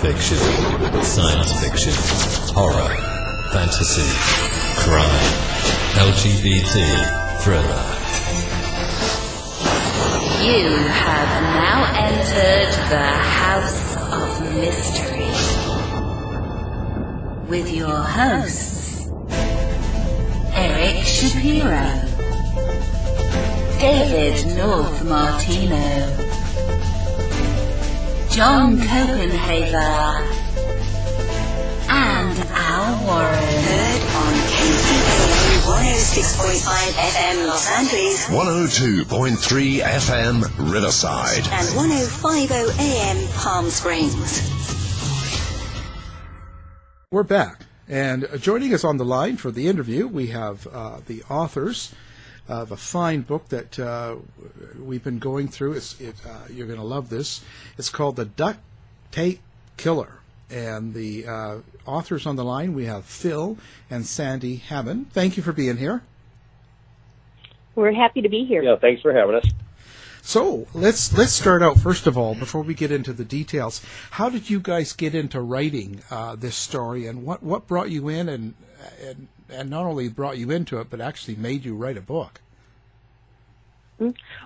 fiction, science fiction, horror, fantasy, crime, LGBT, thriller. You have now entered the House of Mystery with your hosts, Eric Shapiro, David North Martino, John Copenhaver, and Al Warren. Heard on KCAA 106.5 FM Los Angeles, 102.3 FM Riverside, and 105.0 AM Palm Springs. We're back, and joining us on the line for the interview, we have the authors of a fine book that we've been going through. You're going to love this. It's called The Duct Tape Killer. And the authors on the line, we have PHIL and Sandy Hammaman. Thank you for being here. We're happy to be here. Yeah, thanks for having us. So let's start out, first of all, before we get into the details. How did you guys get into writing this story, and what brought you in, and not only brought you into it, but actually made you write a book?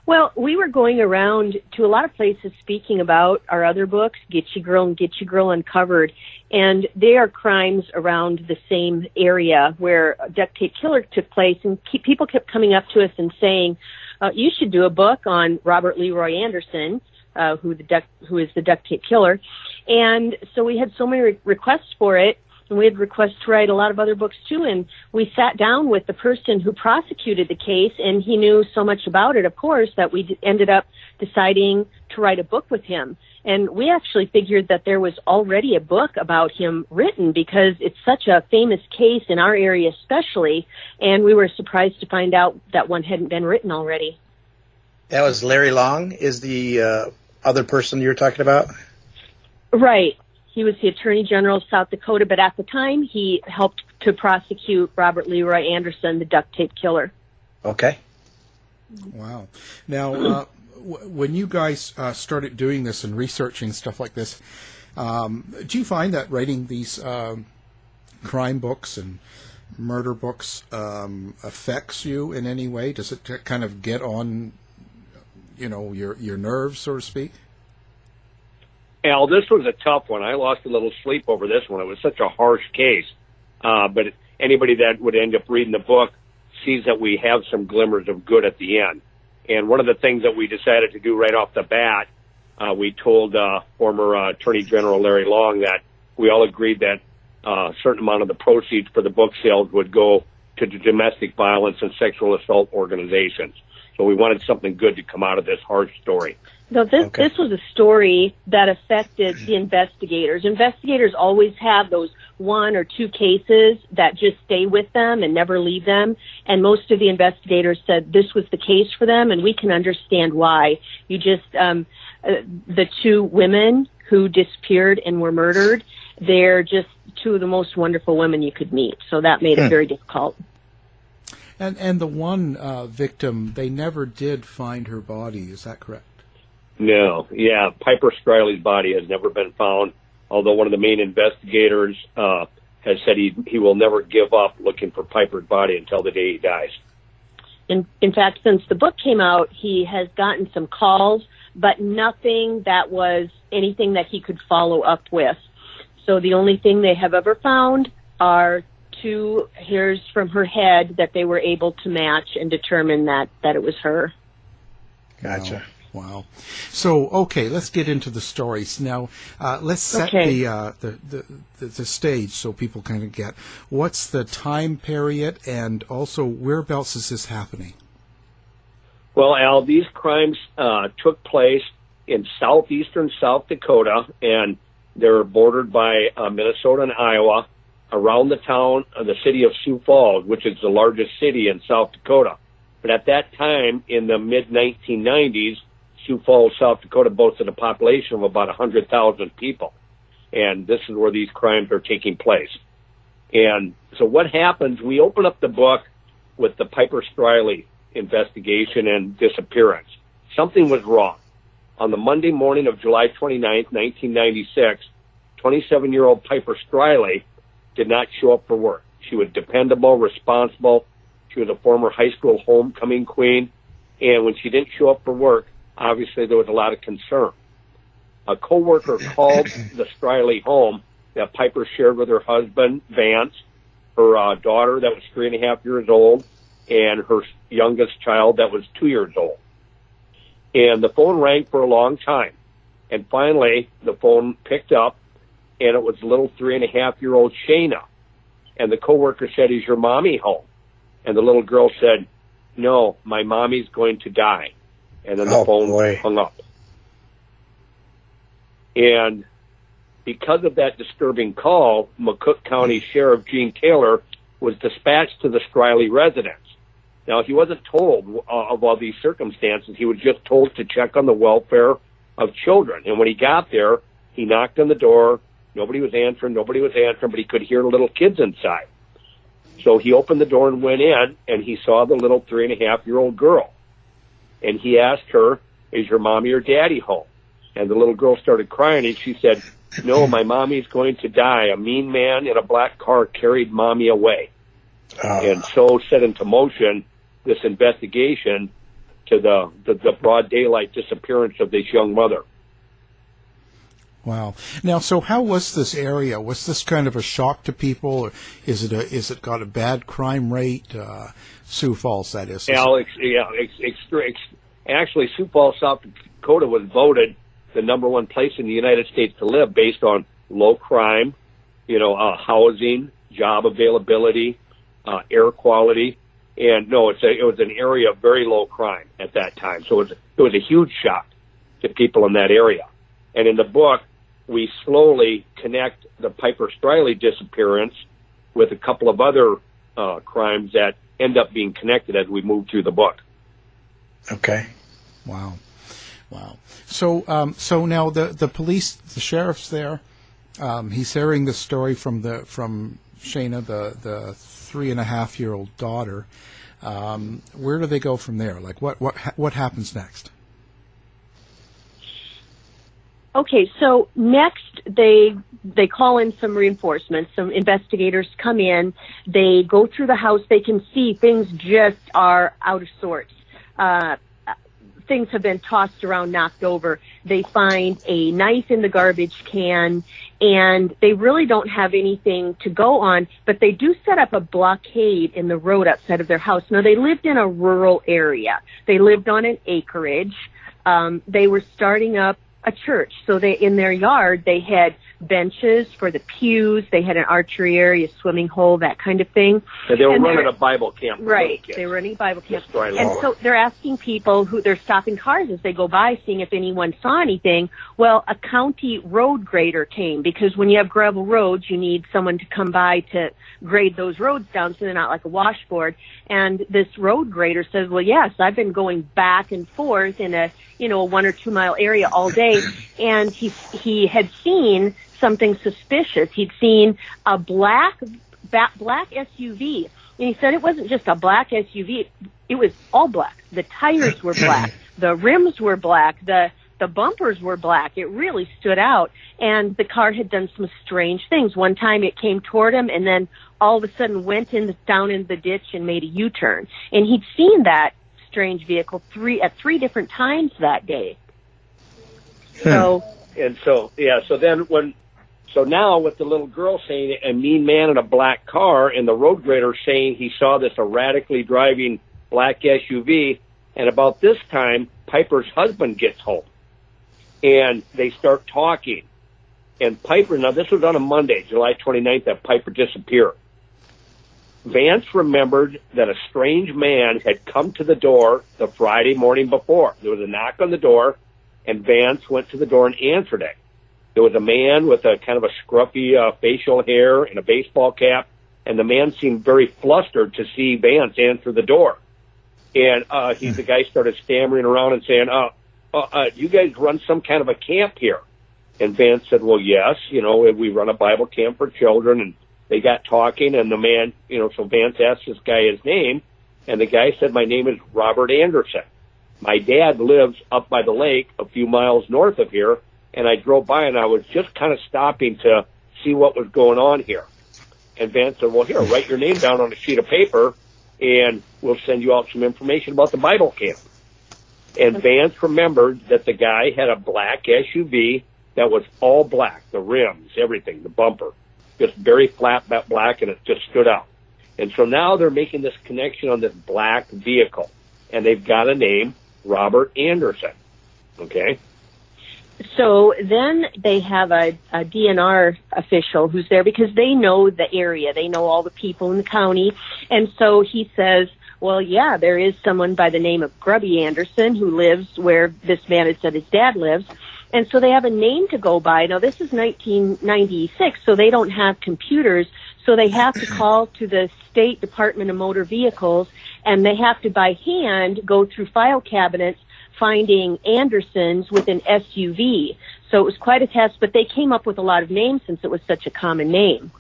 Well, we were going around to a lot of places speaking about our other books, Get You Girl and Get You Girl Uncovered, and they are crimes around the same area where Duct Tape Killer took place, and people kept coming up to us and saying, you should do a book on Robert Leroy Anderson, who is the Duct Tape Killer. And so we had so many requests for it, and we had requests to write a lot of other books too, and we sat down with the person who prosecuted the case, and he knew so much about it, of course, that we ended up deciding to write a book with him. And we actually figured that there was already a book about him written because it's such a famous case in our area especially, and we were surprised to find out that one hadn't been written already. That was Larry Long, is the other person you're talking about? Right. He was the Attorney General of South Dakota, but at the time he helped to prosecute Robert Leroy Anderson, the Duct Tape Killer. Okay. Wow. Now, when you guys started doing this and researching stuff like this, do you find that writing these crime books and murder books affects you in any way? Does it kind of get on, your nerves, so to speak? Al, this was a tough one. I lost a little sleep over this one. It was such a harsh case. But anybody that would end up reading the book sees that we have some glimmers of good at the end. And one of the things that we decided to do right off the bat, we told former Attorney General Larry Long that we all agreed that a certain amount of the proceeds for the book sales would go to the domestic violence and sexual assault organizations. So we wanted something good to come out of this harsh story. No, this was a story that affected the investigators. Investigators always have those one or two cases that just stay with them and never leave them. And most of the investigators said this was the case for them, and we can understand why. You just, the two women who disappeared and were murdered, they're just two of the most wonderful women you could meet. So that made it very difficult. And the one victim, they never did find her body. Is that correct? No. Yeah, Piper Streyley's body has never been found, although one of the main investigators has said he will never give up looking for Piper's body until the day he dies. In fact, since the book came out, he has gotten some calls, but nothing that was anything that he could follow up with. So the only thing they have ever found are two hairs from her head that they were able to match and determine that it was her. Gotcha. Wow. So, okay, let's get into the stories now. Let's set the stage so people kind of get what's the time period and also whereabouts is this happening? Well, Al, these crimes took place in southeastern South Dakota, and they're bordered by Minnesota and Iowa, around the town of the city of Sioux Falls, which is the largest city in South Dakota. But at that time, in the mid-1990s, Sioux Falls, South Dakota boasted a population of about 100,000 people. And this is where these crimes are taking place. And so what happens, we open up the book with the Piper Streyle investigation and disappearance. Something was wrong. On the Monday morning of July 29th, 1996, 27-year-old Piper Streyle did not show up for work. She was dependable, responsible. She was a former high school homecoming queen. And when she didn't show up for work, obviously there was a lot of concern. A coworker called the Striley home that Piper shared with her husband, Vance, her daughter that was 3.5 years old, and her youngest child that was 2 years old. And the phone rang for a long time. And finally, the phone picked up, and it was little 3.5-year-old Shaina. And the coworker said, "Is your mommy home?" And the little girl said, "No, my mommy's going to die." And then the phone hung up. And because of that disturbing call, McCook County Sheriff Gene Taylor was dispatched to the Striley residence. Now, he wasn't told of all these circumstances. He was just told to check on the welfare of children. And when he got there, he knocked on the door. Nobody was answering, but he could hear the little kids inside. So he opened the door and went in, and he saw the little 3.5-year-old girl. And he asked her, "Is your mommy or daddy home?" And the little girl started crying, and she said, "No, my mommy's going to die. A mean man in a black car carried mommy away." And so set into motion this investigation to the broad daylight disappearance of this young mother. Wow. Now, so how was this area? Was this kind of a shock to people? Or is it got a bad crime rate? Sioux Falls, that is. Alex, actually, Sioux Falls, South Dakota was voted the #1 place in the United States to live based on low crime, housing, job availability, air quality. And no, it was an area of very low crime at that time. So it was a huge shock to people in that area. And in the book, we slowly connect the Piper Streyle disappearance with a couple of other crimes that end up being connected as we move through the book. Okay. Wow. So now the police, the sheriff's there. He's hearing the story from Shaina, the 3.5-year-old daughter. Where do they go from there? Like what happens next? Okay, so next they call in some reinforcements. Some investigators come in. They go through the house. They can see things just are out of sorts. Things have been tossed around, knocked over. They find a knife in the garbage can, and they really don't have anything to go on, but they do set up a blockade in the road outside of their house. Now, they lived in a rural area. They lived on an acreage. They were starting up a church. So in their yard, they had benches for the pews. They had an archery area, swimming hole, that kind of thing. So they were running a Bible camp. Right. They were running a Bible camp. And so they're asking people they're stopping cars as they go by, seeing if anyone saw anything. Well, a county road grader came, because when you have gravel roads, you need someone to come by to grade those roads down so they're not like a washboard. And this road grader says, "Well, yes, I've been going back and forth in a 1 or 2 mile area all day." And he had seen something suspicious. He'd seen a black SUV. And he said it wasn't just a black SUV. It was all black. The tires were black. The rims were black. The bumpers were black. It really stood out. And the car had done some strange things. One time it came toward him and then all of a sudden went down in the ditch and made a U-turn. And he'd seen that strange vehicle at three different times that day. So now with the little girl saying a mean man in a black car, and the road grader saying he saw this erratically driving black SUV, and about this time, Piper's husband gets home, and they start talking. And Piper, now this was on a Monday, July 29th, that Piper disappeared. Vance remembered that a strange man had come to the door the Friday morning before. There was a knock on the door, and Vance went to the door and answered it. There was a man with a kind of a scruffy facial hair and a baseball cap, and the man seemed very flustered to see Vance answer the door. And the guy started stammering around and saying, "You guys run some kind of a camp here?" And Vance said, "Well, yes, we run a Bible camp for children." And they got talking, and the man, so Vance asked this guy his name, and the guy said, "My name is Robert Anderson. My dad lives up by the lake a few miles north of here, and I drove by, and I was just kind of stopping to see what was going on here. And Vance said, well, here, write your name down on a sheet of paper, and we'll send you out some information about the Bible camp. And Vance remembered that the guy had a black SUV that was all black, the rims, everything, the bumper, just very flat black, and it just stood out. And so now they're making this connection on this black vehicle, and they've got a name, Robert Anderson. Okay? So then they have a DNR official who's there because they know the area. They know all the people in the county. And so he says, well, yeah, there is someone by the name of Grubby Anderson who lives where this man had said his dad lives. And so they have a name to go by. Now, this is 1996, so they don't have computers. So they have to call to the State Department of Motor Vehicles, and they have to, by hand, go through file cabinets finding Andersons with an SUV. So it was quite a test, but they came up with a lot of names since it was such a common name.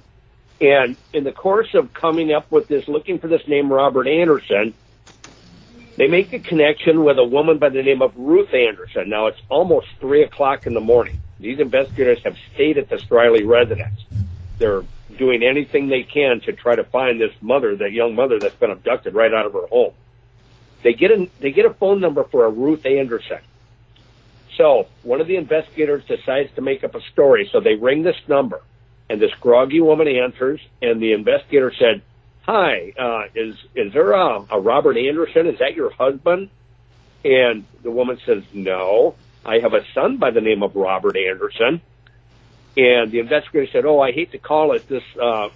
And in the course of coming up with this, looking for this name, Robert Anderson, they make a connection with a woman by the name of Ruth Anderson. Now, it's almost 3 o'clock in the morning. These investigators have stayed at the Striley residence. They're doing anything they can to try to find this mother, that young mother that's been abducted right out of her home. They get a phone number for a Ruth Anderson. So one of the investigators decides to make up a story. So they ring this number, and this groggy woman answers, and the investigator said, hi, is there a Robert Anderson? Is that your husband? And the woman says, no, I have a son by the name of Robert Anderson. And the investigator said, oh, I hate to call it this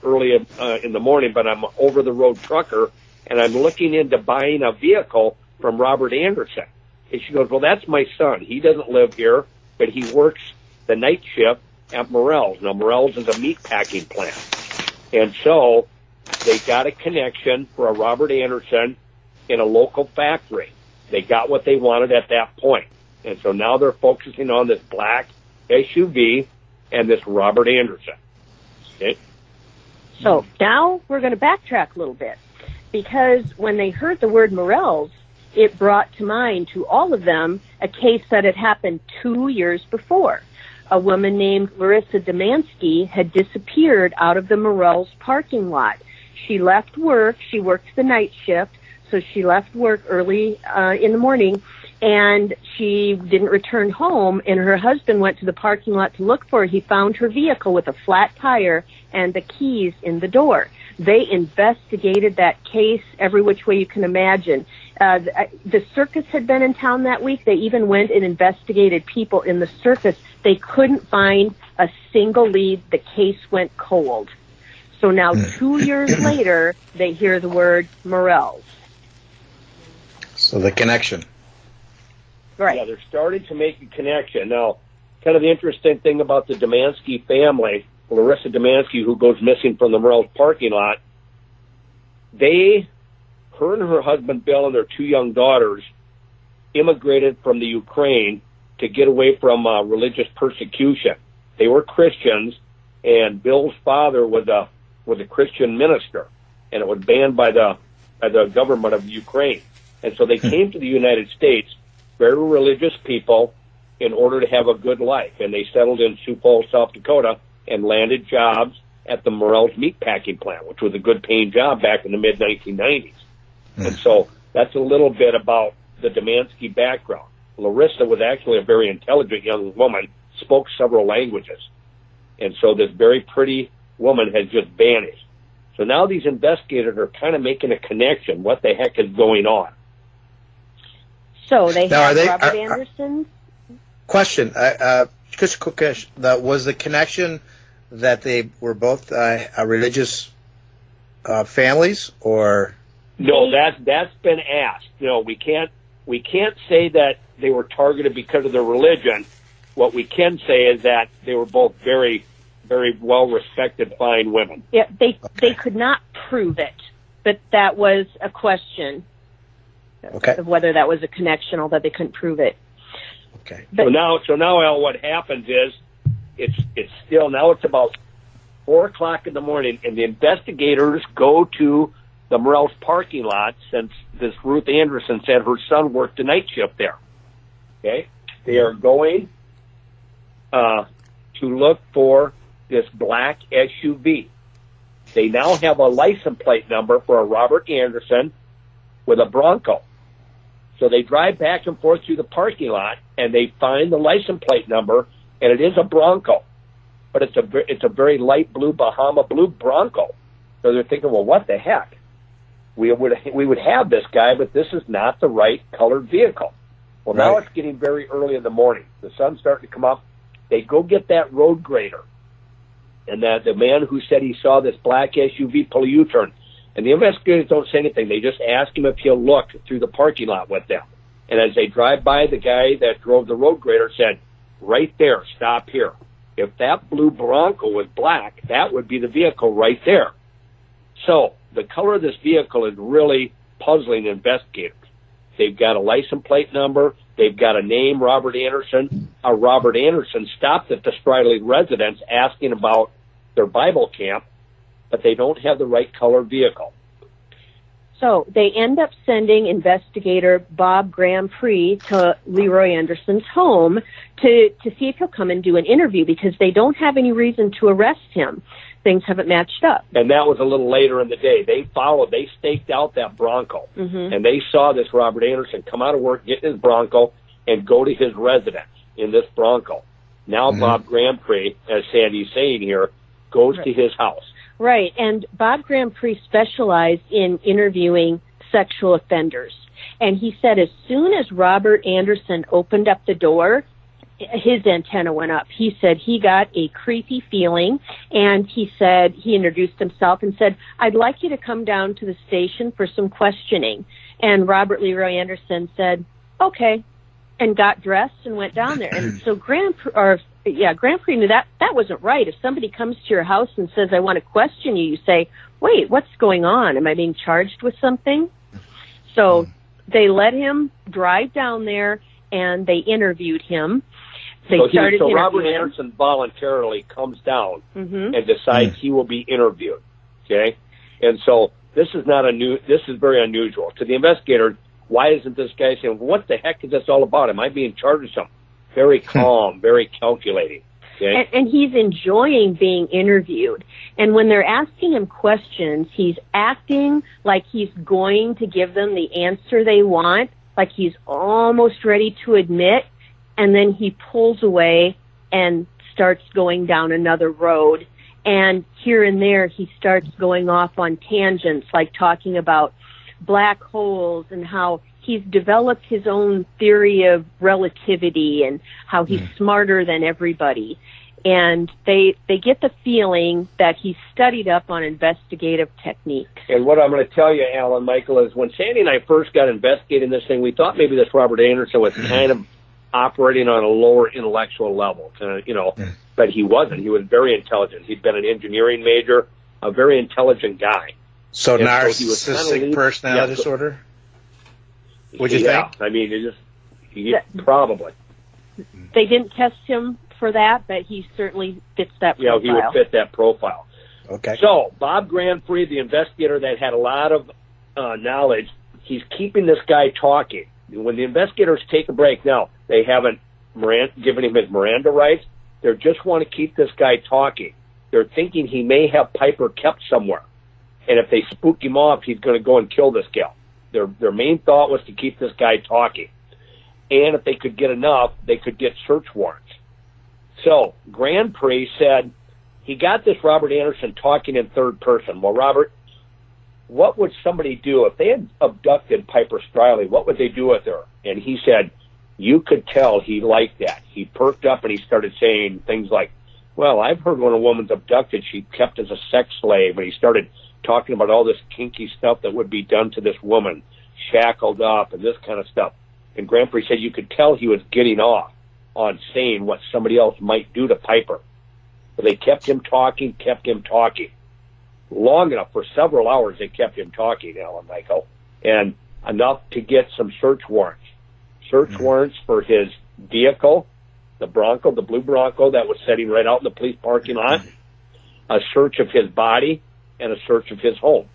early in the morning, but I'm an over-the-road trucker, and I'm looking into buying a vehicle from Robert Anderson. And she goes, well, that's my son. He doesn't live here, but he works the night shift at Morrell's. Now, Morrell's is a meat packing plant. And so they got a connection for a Robert Anderson in a local factory. They got what they wanted at that point. And so now they're focusing on this black SUV and this Robert Anderson. Okay? So now we're going to backtrack a little bit, because when they heard the word Morrell's, it brought to mind to all of them a case that had happened 2 years before. A woman named Larissa Demansky had disappeared out of the Morrell's parking lot. She left work. She worked the night shift, so she left work early in the morning, and she didn't return home, and her husband went to the parking lot to look for her. He found her vehicle with a flat tire and the keys in the door. They investigated that case every which way you can imagine. The circus had been in town that week. They even went and investigated people in the circus. They couldn't find a single lead. The case went cold. So now 2 years later, they hear the word Morrell's. So the connection. Right. Yeah, they're starting to make a connection. Now, kind of the interesting thing about the Demansky family, Larissa Demansky, who goes missing from the Morrell's parking lot, her and her husband Bill and their 2 young daughters immigrated from the Ukraine to get away from religious persecution. They were Christians, and Bill's father was a Christian minister, and it was banned by the government of Ukraine. And so they came to the United States, very religious people, in order to have a good life. And they settled in Sioux Falls, South Dakota, and landed jobs at the Morrell's meatpacking plant, which was a good-paying job back in the mid-1990s. And so that's a little bit about the Demansky background. Larissa was actually a very intelligent young woman, spoke several languages. And so this very pretty woman has just vanished. So now these investigators are kind of making a connection. What the heck is going on? So they have Robert Anderson. Question. Just a quick question. Was the connection that they were both religious families, or? No, that's been asked. No, we can't say that they were targeted because of their religion. What we can say is that they were both very, very well-respected, fine women. Yeah, they could not prove it, but that was a question of whether that was a connection, although they couldn't prove it. Okay. So now, Al, what happens is it's still now it's about 4 o'clock in the morning, and the investigators go to the Morrell's parking lot since this Ruth Anderson said her son worked the night shift there. Okay, they are going to look for this black SUV. They now have a license plate number for a Robert Anderson with a Bronco. So they drive back and forth through the parking lot, and they find the license plate number, and it is a Bronco. But it's a very light blue, Bahama blue Bronco. So they're thinking, well, what the heck? We would have this guy, but this is not the right colored vehicle. Well, now it's getting very early in the morning. The sun's starting to come up. They go get that road grader. And that the man who said he saw this black SUV pull a U-turn. And the investigators don't say anything. They just ask him if he'll look through the parking lot with them. And as they drive by, the guy that drove the road grader said, right there, stop here. If that blue Bronco was black, that would be the vehicle right there. So the color of this vehicle is really puzzling investigators. They've got a license plate number. They've got a name, Robert Anderson. Robert Anderson stopped at the Striley residence asking about their Bible camp, but they don't have the right color vehicle. So they end up sending investigator Bob Grand Prix to Leroy Anderson's home to see if he'll come and do an interview because they don't have any reason to arrest him. Things haven't matched up. And that was a little later in the day. They staked out that Bronco, and they saw this Robert Anderson come out of work, get in his Bronco, and go to his residence in this Bronco. Now Bob Grand Prix, as Sandy's saying here, goes to his house. Right, and Bob Grand Prix specialized in interviewing sexual offenders. And he said as soon as Robert Anderson opened up the door, his antenna went up. He said he got a creepy feeling, and he said he introduced himself and said, I'd like you to come down to the station for some questioning. And Robert Leroy Anderson said, okay, and got dressed and went down there. And so Grand Prix knew that wasn't right. If somebody comes to your house and says, I want to question you, you say, wait, what's going on? Am I being charged with something? So they let him drive down there, and they interviewed him. So Robert Anderson voluntarily comes down and decides he will be interviewed. Okay, and so this is very unusual to the investigator. Why isn't this guy saying, what the heck is this all about? Am I being charged with something? Very calm, very calculating. Okay? And he's enjoying being interviewed. And when they're asking him questions, he's acting like he's going to give them the answer they want, like he's almost ready to admit, and then he pulls away and starts going down another road. And here and there, he starts going off on tangents, like talking about black holes and how he's developed his own theory of relativity and how he's smarter than everybody. And they get the feeling that he's studied up on investigative techniques. And what I'm going to tell you, Alan, Michael, is when Sandy and I first got investigating this thing, we thought maybe this Robert Anderson was kind of operating on a lower intellectual level, but he wasn't. He was very intelligent. He'd been an engineering major, a very intelligent guy. So narcissistic personality disorder? Would you think? I mean, probably. They didn't test him for that, but he certainly fits that profile. Yeah, he would fit that profile. Okay. So Bob Grand Prix, the investigator that had a lot of knowledge, he's keeping this guy talking. When the investigators take a break, now, they haven't given him his Miranda rights. They just want to keep this guy talking. They're thinking he may have Piper kept somewhere. And if they spook him off, he's going to go and kill this gal. Their main thought was to keep this guy talking. And if they could get enough, they could get search warrants. So Grand Prix said he got this Robert Anderson talking in third person. Well, Robert, what would somebody do if they had abducted Piper Streyle? What would they do with her? And he said, you could tell he liked that. He perked up and he started saying things like, well, I've heard when a woman's abducted, she's kept as a sex slave. And he started talking about all this kinky stuff that would be done to this woman, shackled up and this kind of stuff. And Grand Prix said you could tell he was getting off on saying what somebody else might do to Piper. But they kept him talking. Long enough, for several hours, they kept him talking, Alan, Michael, and enough to get some search warrants. Search warrants for his vehicle, the Bronco, the blue Bronco that was sitting right out in the police parking lot, a search of his body, and a search of his home.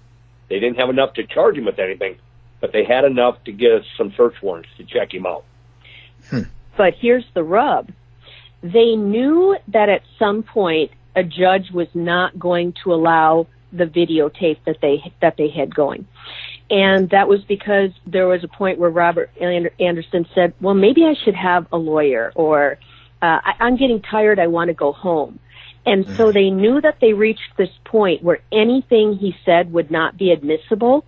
They didn't have enough to charge him with anything, but they had enough to get some search warrants to check him out. But here's the rub. they knew that at some point a judge was not going to allow the videotape that they had going. And that was because there was a point where Robert Anderson said, well, maybe I should have a lawyer, or I'm getting tired, I want to go home. And so they knew that they reached this point where anything he said would not be admissible,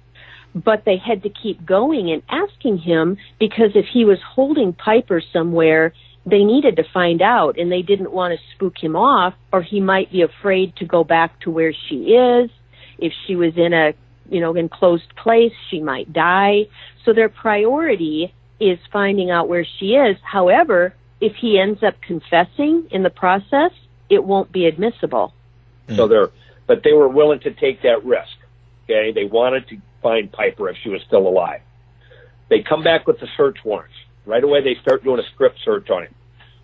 but they had to keep going and asking him, because if he was holding Piper somewhere, they needed to find out, and they didn't want to spook him off, or he might be afraid to go back to where she is. If she was in a enclosed place, she might die. So their priority is finding out where she is. However, if he ends up confessing in the process, it won't be admissible. But they were willing to take that risk. Okay, they wanted to find Piper if she was still alive. They come back with the search warrants. Right away, they start doing a strip search on him.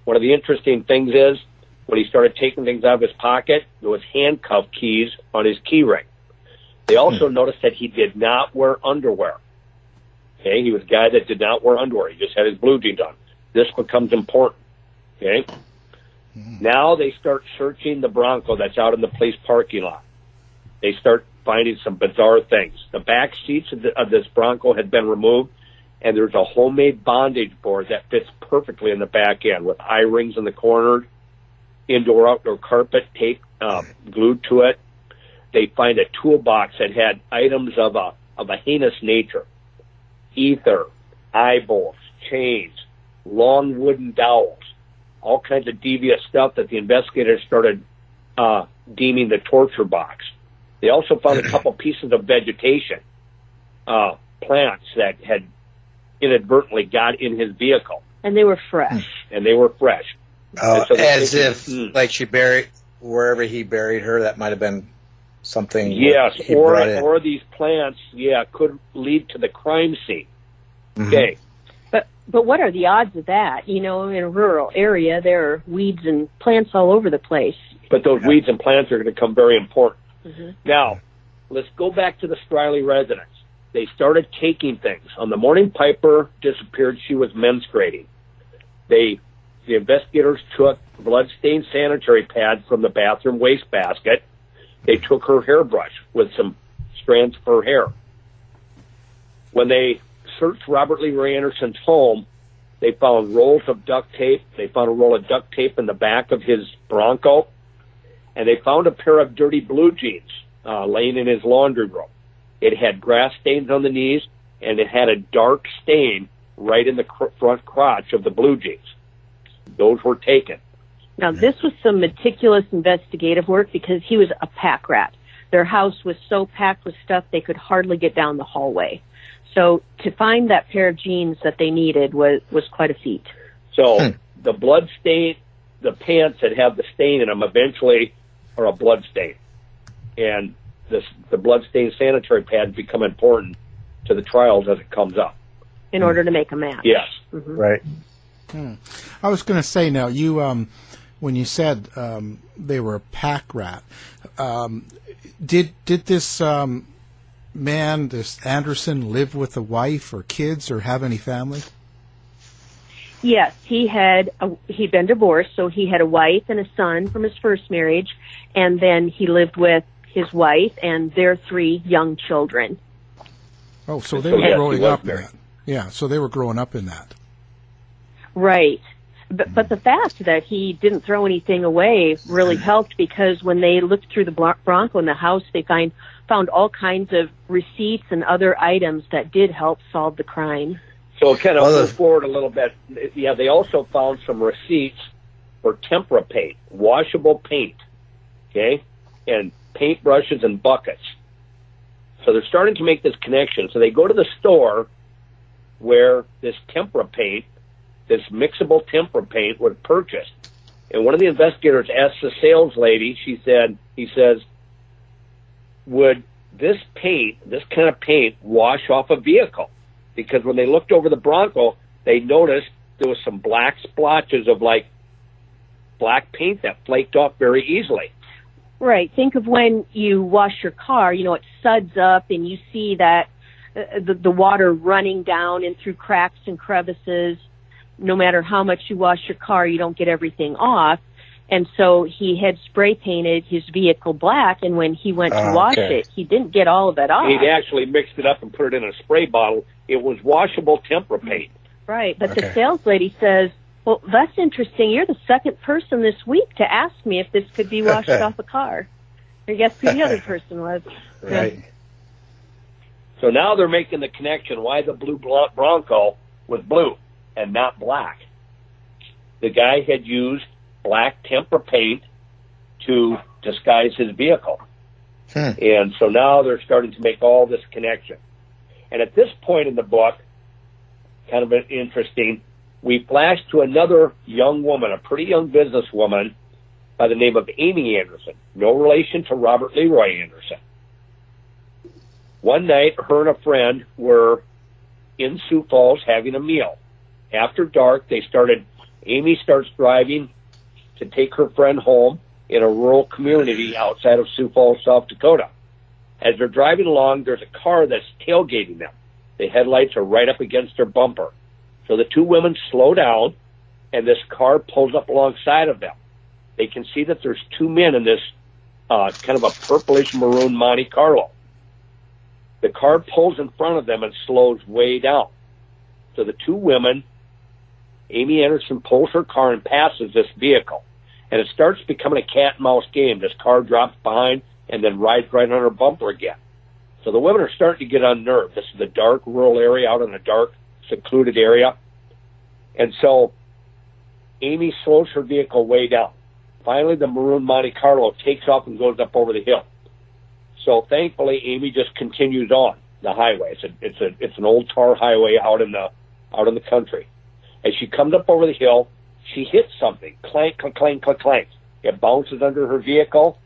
One of the interesting things is, when he started taking things out of his pocket, there was handcuff keys on his key ring. They also noticed that he did not wear underwear. Okay, he was a guy that did not wear underwear. He just had his blue jeans on. This becomes important. Okay, now they start searching the Bronco that's out in the police parking lot. They start finding some bizarre things. The back seats of this Bronco had been removed, and there's a homemade bondage board that fits perfectly in the back end with eye rings in the corners, indoor-outdoor carpet tape glued to it. They find a toolbox that had items of a heinous nature: ether, eyeballs, chains, long wooden dowels, all kinds of devious stuff that the investigators started deeming the torture box. They also found a couple pieces of vegetation, plants that had inadvertently got in his vehicle. And they were fresh. As if, like, she buried, wherever he buried her, that might have been something. Yes, or these plants, could lead to the crime scene. Okay. But what are the odds of that? In a rural area, there are weeds and plants all over the place. But those weeds and plants are going to come very important. Now, let's go back to the Striley residence. They started taking things. On the morning Piper disappeared, she was menstruating. The investigators took blood-stained sanitary pads from the bathroom wastebasket. They took her hairbrush with some strands of her hair. When they searched Robert Leroy Anderson's home, they found rolls of duct tape. They found a roll of duct tape in the back of his Bronco. And they found a pair of dirty blue jeans laying in his laundry room. It had grass stains on the knees, and it had a dark stain right in the front crotch of the blue jeans. Those were taken. Now, this was some meticulous investigative work, because he was a pack rat. Their house was so packed with stuff they could hardly get down the hallway. So to find that pair of jeans that they needed was quite a feat. So the blood stain, the pants that have the stain in them eventually are a blood stain. And the blood-stained sanitary pads become important to the trials as it comes up. In order to make a match. Yes. Right. I was going to say, now, you when you said they were a pack rat, did this man, this Anderson, live with a wife or kids or have any family? Yes, he'd been divorced, so he had a wife and a son from his first marriage, and then he lived with his wife and their 3 young children. Oh, so they were growing up in that. Yeah, so they were growing up in that. Right. But the fact that he didn't throw anything away really helped, because when they looked through the Bronco in the house, they found all kinds of receipts and other items that did help solve the crime. So kind of move forward a little bit. Yeah, they also found some receipts for tempera paint, washable paint, okay, and paint brushes and buckets. So they're starting to make this connection. So they go to the store where this tempera paint, this mixable tempera paint, was purchased. And one of the investigators asked the sales lady, he says, would this paint, this kind of paint, wash off a vehicle? Because when they looked over the Bronco, they noticed there was some black splotches of, like, black paint that flaked off very easily. Right. Think of when you wash your car, it suds up and you see that the water running down and through cracks and crevices. no matter how much you wash your car, you don't get everything off. And so he had spray painted his vehicle black, and when he went to wash it, he didn't get all of it off. He'd actually mixed it up and put it in a spray bottle. It was washable tempera paint. Right, but the sales lady says, well, that's interesting. You're the second person this week to ask me if this could be washed off a car. I guess who the other person was. Right. So now they're making the connection why the blue Bronco was blue and not black. The guy had used black tempera paint to disguise his vehicle. And so now they're starting to make all this connection. And at this point in the book, kind of interesting, we flash to another young woman, a pretty young businesswoman by the name of Amy Anderson, no relation to Robert Leroy Anderson. One night, her and a friend were in Sioux Falls having a meal. After dark, Amy starts driving to take her friend home in a rural community outside of Sioux Falls, South Dakota. As they're driving along, there's a car that's tailgating them. The headlights are right up against their bumper. So the two women slow down, and this car pulls up alongside of them. They can see that there's two men in this kind of a purplish maroon Monte Carlo. The car pulls in front of them and slows way down. So the two women, Amy Anderson pulls her car and passes this vehicle. And it starts becoming a cat and mouse game. This car drops behind and then rides right on her bumper again. So the women are starting to get unnerved. This is a dark rural area out in a dark, secluded area. And so Amy slows her vehicle way down. Finally, the maroon Monte Carlo takes off and goes up over the hill. So thankfully, Amy just continues on the highway. It's an old tar highway out in the country. As she comes up over the hill, she hits something. Clank, clank, clank, clank, clank. It bounces under her vehicle.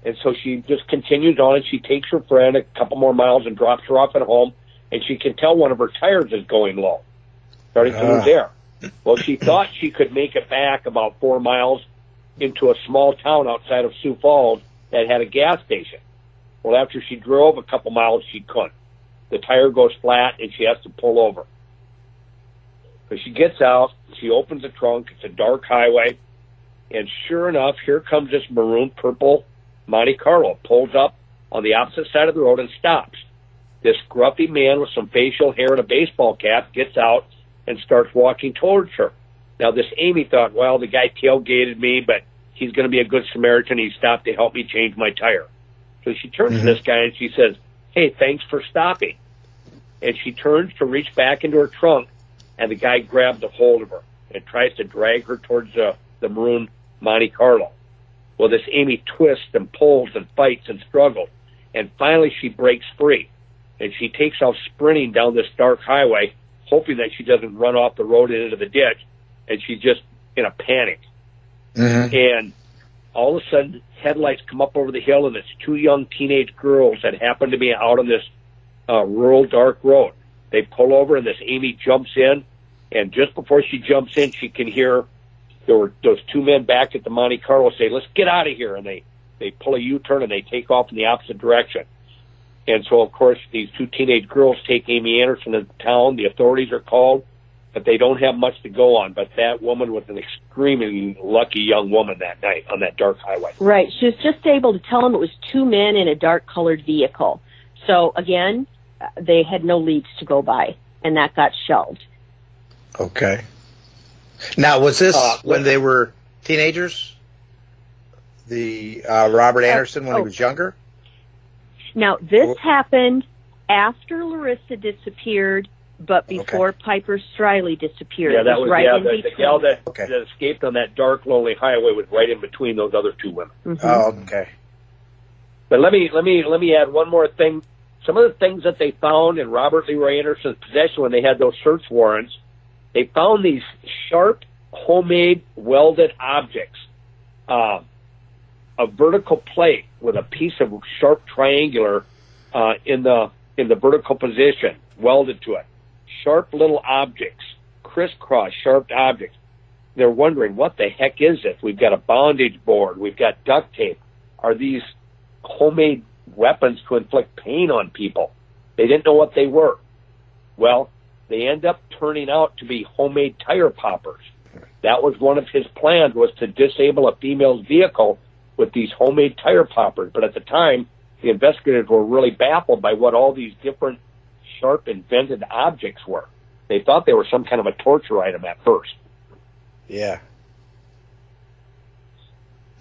And so she just continues on, and she takes her friend a couple more miles and drops her off at home, and she can tell one of her tires is going low, starting to lose air. Well, she thought she could make it back about 4 miles into a small town outside of Sioux Falls that had a gas station. Well, after she drove a couple miles, she couldn't. The tire goes flat, and she has to pull over. So she gets out, she opens the trunk, it's a dark highway, and sure enough, here comes this maroon-purple Monte Carlo, pulls up on the opposite side of the road and stops. This scruffy man with some facial hair and a baseball cap gets out and starts walking towards her. Now, this Amy thought, well, the guy tailgated me, but he's going to be a good Samaritan. He stopped to help me change my tire. So she turns to this guy and she says, hey, thanks for stopping. And she turns to reach back into her trunk, and the guy grabs a hold of her and tries to drag her towards the maroon Monte Carlo. Well, this Amy twists and pulls and fights and struggles, and finally she breaks free, and she takes off sprinting down this dark highway, hoping that she doesn't run off the road and into the ditch, and she's just in a panic. And all of a sudden, headlights come up over the hill, and it's two young teenage girls that happen to be out on this rural dark road. They pull over, and this Amy jumps in, and just before she jumps in, she can hear those two men back at the Monte Carlo say, let's get out of here. And they pull a U-turn and they take off in the opposite direction. And so, of course, these two teenage girls take Amy Anderson to town. The authorities are called, but they don't have much to go on. But that woman was an extremely lucky young woman that night on that dark highway. Right. She was just able to tell them it was two men in a dark-colored vehicle. So, again, they had no leads to go by, and that got shelved. Okay. Now, was this when they were teenagers? The Robert Anderson when he was younger? Now, this happened after Larissa disappeared, but before Piper Streyle disappeared. Yeah, that was right in the between. gal that escaped on that dark, lonely highway was right in between those other two women. Oh, okay. But let me add one more thing. Some of the things that they found in Robert Leroy Anderson's possession when they had those search warrants, they found these sharp, homemade, welded objects. A vertical plate with a piece of sharp triangular in the vertical position welded to it. Sharp little objects, crisscross sharp objects. They're wondering, what the heck is this? We've got a bondage board. We've got duct tape. Are these homemade weapons to inflict pain on people? They didn't know what they were. Well, they end up turning out to be homemade tire poppers. That was one of his plans, was to disable a female's vehicle with these homemade tire poppers. But at the time, the investigators were really baffled by what all these different sharp invented objects were. They thought they were some kind of a torture item at first. Yeah.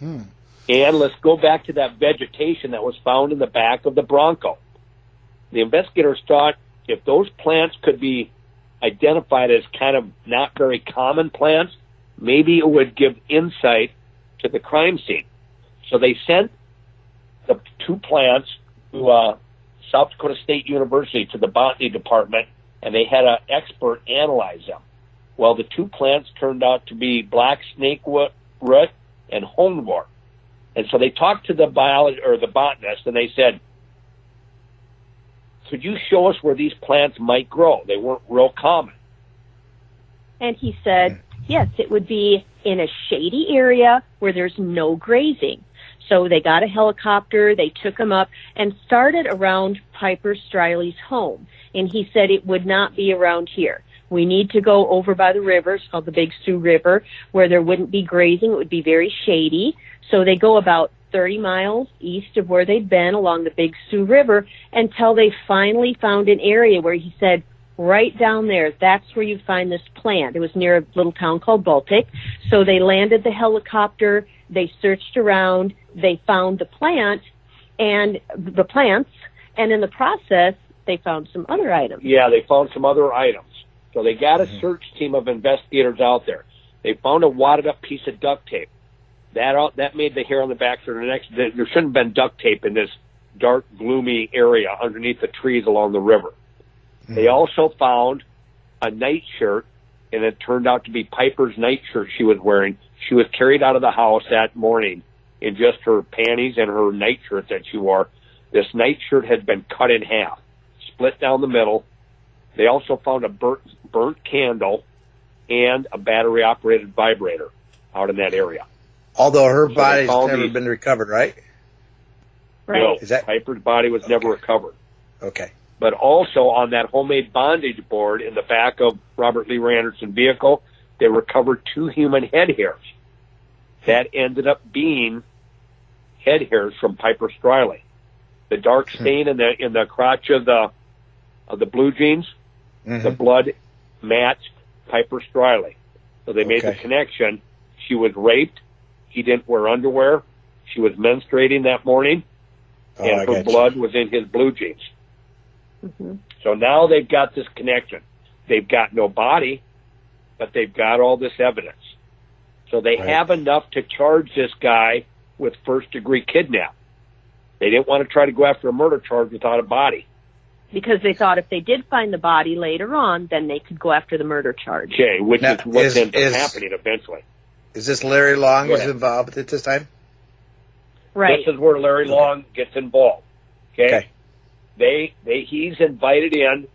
And let's go back to that vegetation that was found in the back of the Bronco. The investigators thought if those plants could be identified as kind of not very common plants, maybe it would give insight to the crime scene. So they sent the 2 plants to South Dakota State University, to the botany department, and they had an expert analyze them. Well, the 2 plants turned out to be black snakewood root and honewort. And so they talked to the botanist, and they said, could you show us where these plants might grow? They weren't real common. And he said, yes, it would be in a shady area where there's no grazing. So they got a helicopter, they took him up and started around Piper Streyley's home. And he said it would not be around here. We need to go over by the river, it's called the Big Sioux River, where there wouldn't be grazing. It would be very shady. So they go about 30 miles east of where they'd been along the Big Sioux River until they finally found an area where he said, right down there, that's where you find this plant. It was near a little town called Baltic. So they landed the helicopter, they searched around, they found the plants, and in the process, they found some other items. Yeah, they found some other items. So they got a search team of investigators out there. They found a wadded up piece of duct tape. That made the hair on the back of their necks. There shouldn't have been duct tape in this dark, gloomy area underneath the trees along the river. They also found a nightshirt, and it turned out to be Piper's nightshirt she was wearing. She was carried out of the house that morning in just her panties and her nightshirt that she wore. This nightshirt had been cut in half, split down the middle. They also found a burnt candle and a battery-operated vibrator out in that area. Although her body's never been recovered, right? Right. No, Piper's body was never recovered. Okay. But also on that homemade bondage board in the back of Robert Leroy Anderson's vehicle, they recovered 2 human head hairs. That ended up being head hairs from Piper Streyle. The dark stain in the crotch of the blue jeans, the blood matched Piper Streyle. So they made the connection. She was raped. He didn't wear underwear. She was menstruating that morning, and her blood was in his blue jeans. So now they've got this connection. They've got no body, but they've got all this evidence. So they have enough to charge this guy with first-degree kidnap. They didn't want to try to go after a murder charge without a body. Because they thought if they did find the body later on, then they could go after the murder charge. Okay, which is what ends up happening eventually. Is this Larry Long who's involved at this time? Right. This is where Larry Long gets involved. Okay. He's invited in.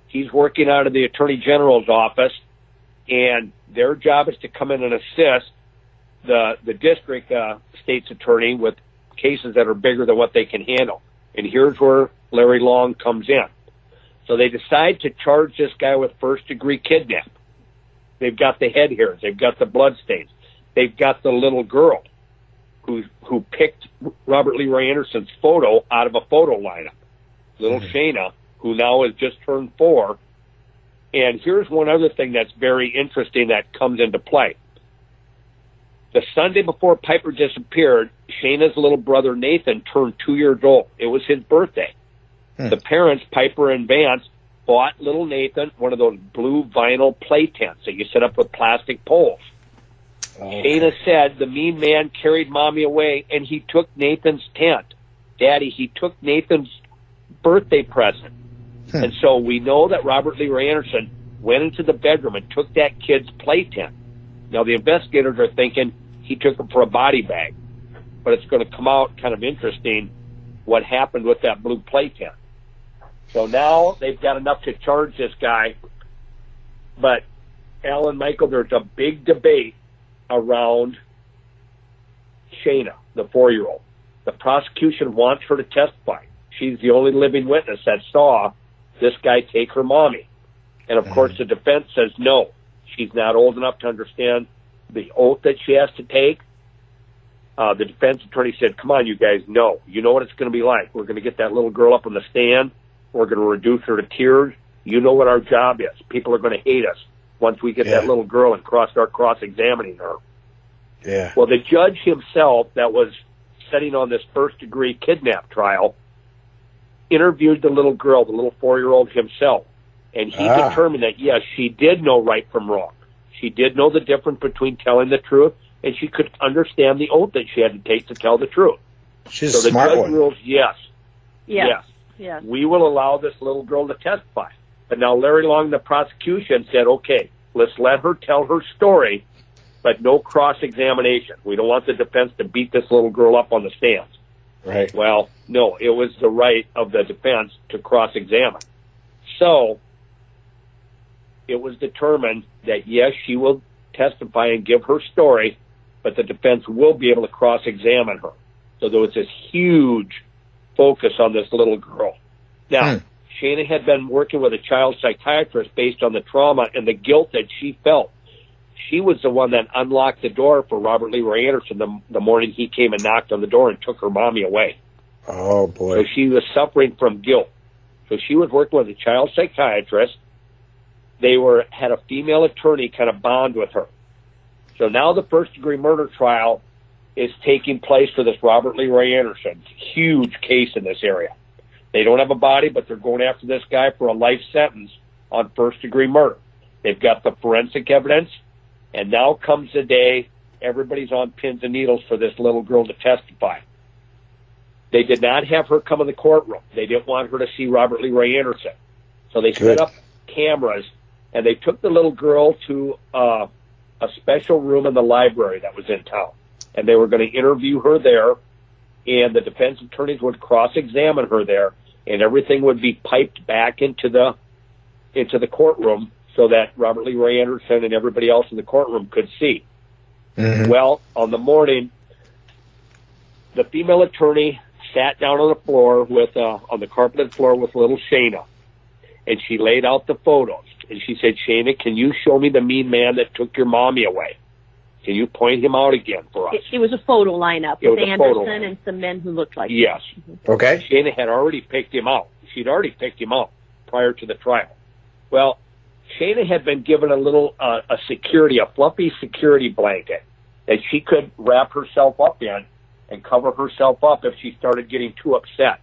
He's working out of the Attorney General's office, and their job is to come in and assist the district state's attorney with cases that are bigger than what they can handle. And here's where Larry Long comes in. So they decide to charge this guy with first-degree kidnap. They've got the head hairs. They've got the blood stains. They've got the little girl who picked Robert Leroy Anderson's photo out of a photo lineup. Little Shaina, who now has just turned 4. And here's one other thing that's very interesting that comes into play. The Sunday before Piper disappeared, Shaina's little brother Nathan turned 2 years old. It was his birthday. The parents, Piper and Vance, bought little Nathan one of those blue vinyl play tents that you set up with plastic poles. Shaina said the mean man carried Mommy away, and he took Nathan's tent. Daddy, he took Nathan's birthday present. And so we know that Robert Leroy Anderson went into the bedroom and took that kid's play tent. Now, the investigators are thinking he took it for a body bag, but it's going to come out kind of interesting what happened with that blue play tent. So now they've got enough to charge this guy, but Alan Michael, there's a big debate around Shaina, the 4-year-old. The prosecution wants her to testify. She's the only living witness that saw this guy take her mommy. And, of course, the defense says no. She's not old enough to understand the oath that she has to take. The defense attorney said, come on, you guys, no. You know what it's going to be like. We're going to get that little girl up on the stand. We're going to reduce her to tears. You know what our job is. People are going to hate us once we get that little girl and start cross-examining her. Yeah. Well, the judge himself that was sitting on this first-degree kidnap trial interviewed the little girl, the little 4-year-old himself, and he determined that, yes, she did know right from wrong. She did know the difference between telling the truth, and she could understand the oath that she had to take to tell the truth. She's so a smart judge one. rules, yes, Yes. we will allow this little girl to testify. But now Larry Long, the prosecution, said, okay, let's let her tell her story, but no cross-examination. We don't want the defense to beat this little girl up on the stands. Right. Well, no, it was the right of the defense to cross-examine. So it was determined that, yes, she will testify and give her story, but the defense will be able to cross-examine her. So there was this huge focus on this little girl. Now, Shaina had been working with a child psychiatrist based on the trauma and the guilt that she felt. She was the one that unlocked the door for Robert Leroy Anderson the morning he came and knocked on the door and took her mommy away. Oh, boy. So she was suffering from guilt. So she was working with a child psychiatrist. They had a female attorney kind of bond with her. So now the first-degree murder trial is taking place for this Robert Leroy Anderson. Huge case in this area. They don't have a body, but they're going after this guy for a life sentence on first-degree murder. They've got the forensic evidence, and now comes the day everybody's on pins and needles for this little girl to testify. They did not have her come in the courtroom. They didn't want her to see Robert Leroy Anderson. So they set up cameras, and they took the little girl to a special room in the library that was in town. And they were going to interview her there, and the defense attorneys would cross-examine her there, and everything would be piped back into the courtroom so that Robert Leroy Anderson and everybody else in the courtroom could see. Well, on the morning, the female attorney sat down on the floor on the carpeted floor with little Shaina, and she laid out the photos. And she said, Shaina, can you show me the mean man that took your mommy away? Can you point him out again for us? It was a photo lineup with Anderson and some men who looked like him. Yes. Okay. Shaina had already picked him out. She'd already picked him out prior to the trial. Well, Shaina had been given a fluffy security blanket that she could wrap herself up in and cover herself up if she started getting too upset.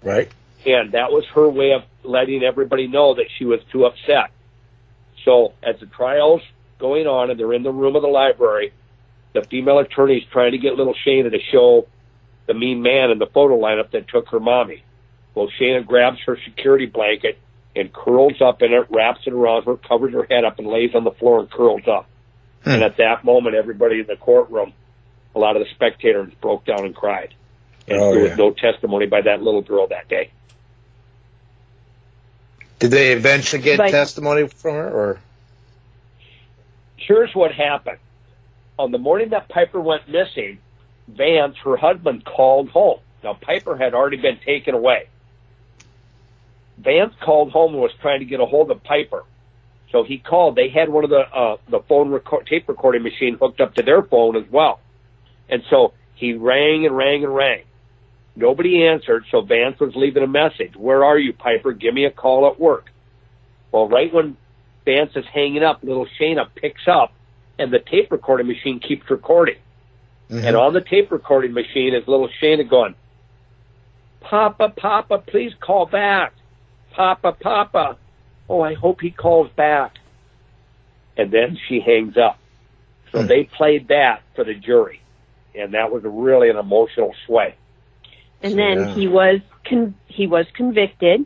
Right. And that was her way of letting everybody know that she was too upset. So as the trial's going on and they're in the room of the library, the female attorney's trying to get little Shaina to show the mean man in the photo lineup that took her mommy. Well, Shaina grabs her security blanket and curls up in it, wraps it around her, covers her head up, and lays on the floor and curls up. And at that moment, everybody in the courtroom, a lot of the spectators broke down and cried. And there was no testimony by that little girl that day. Did they eventually get testimony from her, or? Here's what happened. On the morning that Piper went missing, Vance, her husband, called home. Now, Piper had already been taken away. Vance called home and was trying to get a hold of Piper. So he called. They had one of the phone tape recording machine hooked up to their phone as well. And so he rang and rang and rang. Nobody answered, so Vance was leaving a message. Where are you, Piper? Give me a call at work. Well, right when Vance is hanging up, little Shaina picks up, and the tape recording machine keeps recording. And on the tape recording machine is little Shaina going, Papa, Papa, please call back. Papa, Papa. Oh, I hope he calls back. And then she hangs up. So they played that for the jury, and that was really an emotional sway. And then he was convicted.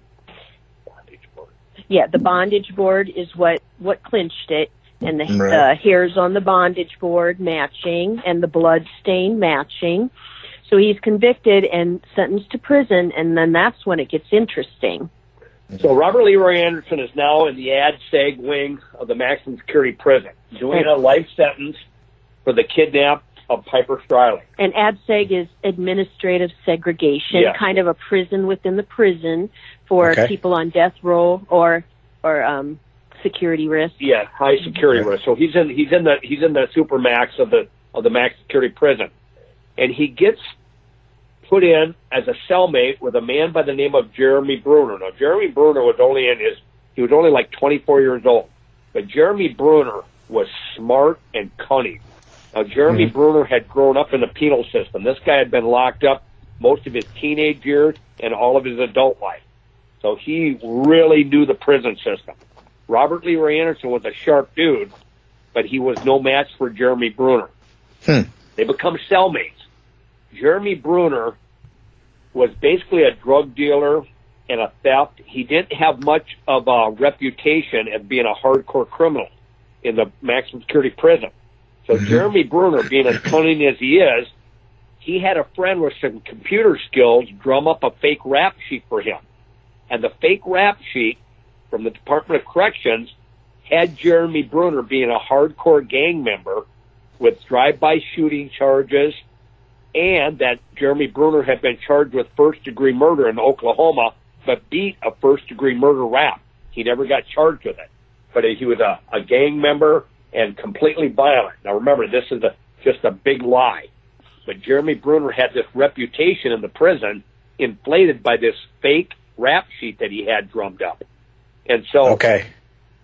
Yeah, the bondage board is what clinched it, and the hairs on the bondage board matching, and the blood stain matching. So he's convicted and sentenced to prison, and then that's when it gets interesting. So Robert Leroy Anderson is now in the ADSEG wing of the maximum security prison, doing a life sentence for the kidnap of Piper Streyle. And ADSEG is administrative segregation, kind of a prison within the prison for people on death row or security risk. Yeah, high security risk. So he's in the supermax of the max security prison, and he gets put in as a cellmate with a man by the name of Jeremy Bruner. Now, Jeremy Bruner was only like 24 years old, but Jeremy Bruner was smart and cunning. Now, Jeremy Bruner had grown up in the penal system. This guy had been locked up most of his teenage years and all of his adult life. So he really knew the prison system. Robert Leroy Anderson was a sharp dude, but he was no match for Jeremy Bruner. They become cellmates. Jeremy Bruner was basically a drug dealer and a theft. He didn't have much of a reputation as being a hardcore criminal in the maximum security prison. So Jeremy Bruner, being as cunning as he is, he had a friend with some computer skills drum up a fake rap sheet for him. And the fake rap sheet from the Department of Corrections had Jeremy Bruner being a hardcore gang member with drive-by shooting charges, and that Jeremy Bruner had been charged with first-degree murder in Oklahoma, but beat a first-degree murder rap. He never got charged with it. But he was a gang member and completely violent. Now remember, this is just a big lie. But Jeremy Bruner had this reputation in the prison inflated by this fake rap sheet that he had drummed up. And so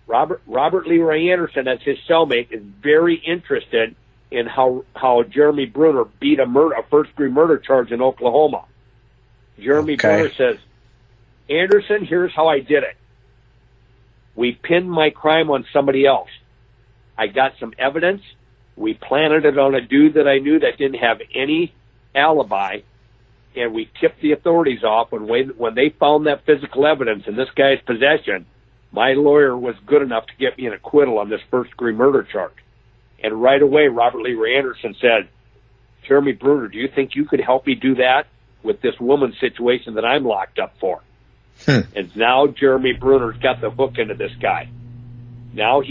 Robert Leroy Anderson, as his cellmate, is very interested in how Jeremy Bruner beat a first-degree murder charge in Oklahoma. Jeremy Bruner says, Anderson, here's how I did it. We pinned my crime on somebody else. I got some evidence. We planted it on a dude that I knew that didn't have any alibi, and we tipped the authorities off when they found that physical evidence in this guy's possession. My lawyer was good enough to get me an acquittal on this first-degree murder charge. And right away, Robert Leroy Anderson said, Jeremy Bruner, do you think you could help me do that with this woman's situation that I'm locked up for? And now Jeremy Bruner's got the hook into this guy. Now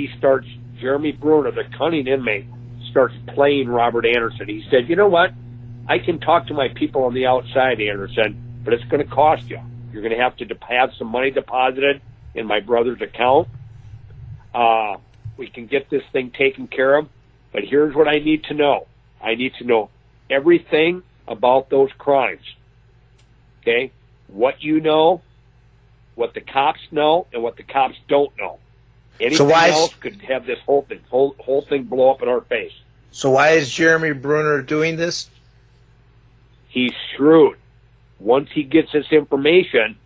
Jeremy Bruner, the cunning inmate, starts playing Robert Anderson. He said, you know what? I can talk to my people on the outside, Anderson, but it's going to cost you. You're going to have some money deposited in my brother's account. We can get this thing taken care of, but here's what I need to know. I need to know everything about those crimes. Okay? What you know, what the cops know, and what the cops don't know. Anything else could have this whole thing blow up in our face. So why is Jeremy Bruner doing this? He's shrewd. Once he gets this information,